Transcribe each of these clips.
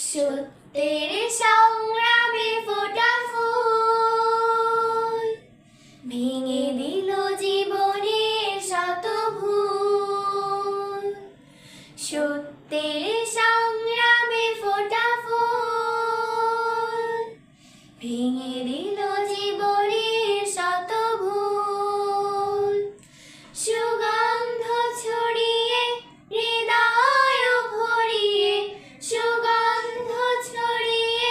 সত্যের সংগ্রামে ফোটা ফুল ভেঙে দিল জীবনের শত ভুল। সত্যের সংগ্রামে ফোটা ফুল ভেঙে দিল জীবনের শত ভুল। সুগন্ধ ছড়িয়ে হৃদয় ভরিয়ে, সুগন্ধ ছড়িয়ে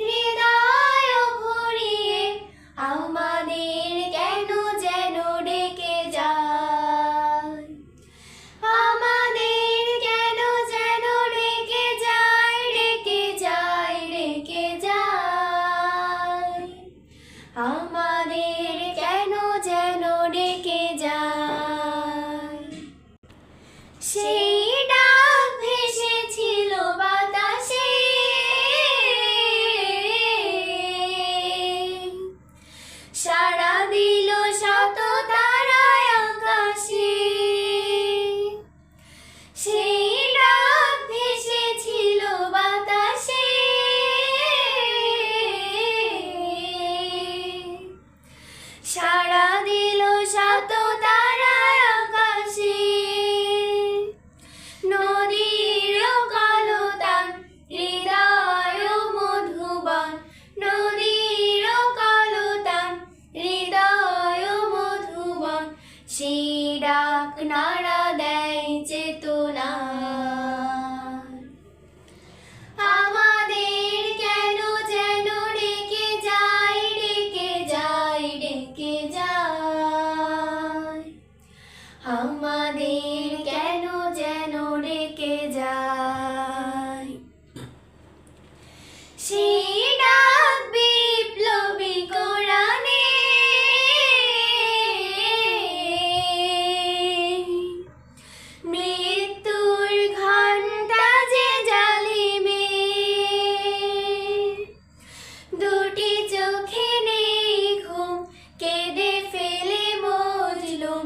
হৃদয় ভরিয়ে আমাদের কেন যেন ডেকে যায়, আমাদের কেন যেন ডেকে যায়, ডেকে যায়, ডেকে যায়, আমাদের কেন যেন ডেকে যায়। সেই ডাক ভেসেছিল বাতাসে, সাড়া দিল শত তারায় আকাশে। সেই ডাক ভেসেছিল বাতাসে, সাড়া দিল শত তারায় আকাশে। নদীর কলতান হৃদয় মধুবান, নদীর কলতান হৃদয় মধুবান, সেই ডাক নাড়া দেয় চেতনা। আমাদের কেন যেন ডেকে যায়, ডেকে যায়, ডেকে যায়, আমাদের কেন যেন ডেকে যায়। সেই ডাক বিপ্লবী কোরআনে, মৃত্যুর ঘণ্টা যে জালিমে, দুটি চোখে নেই ঘুম কেঁদে ফেলে মজলুম,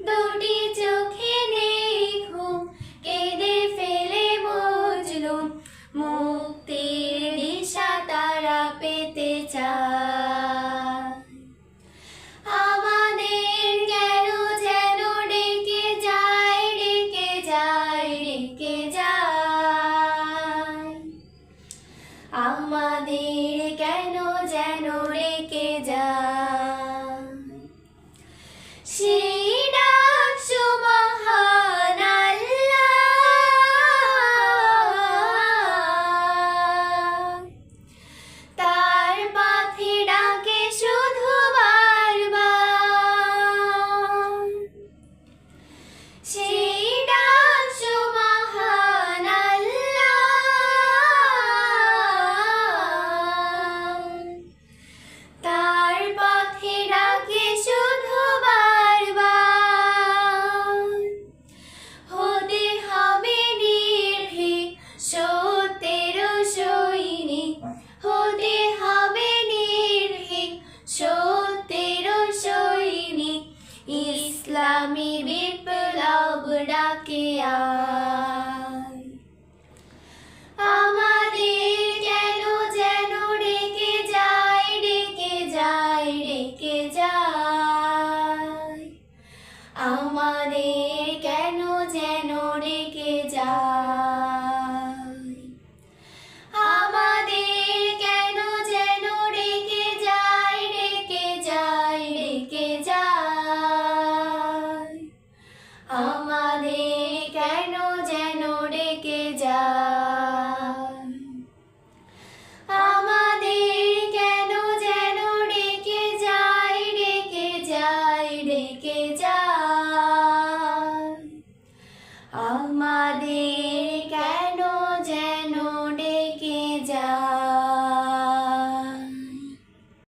দুটি চোখে নেই ঘুম কেঁদে ফেলে মজলুম। মুক্তির দিশা তারা পেতে চায়, আমাদের কেন যেন ডেকে যায়, ডেকে যায়, ডেকে যায়, আমাদের কেন যেন ডেকে যায়। সেই ডাক সুবহান আল্লাহ, তার পথে ডাকে শুধু বারবার। সেই ডাক সুবহান আল্লাহ, তার পথে ডাকে শুধু বারবার। হতে হবে নির্ভীক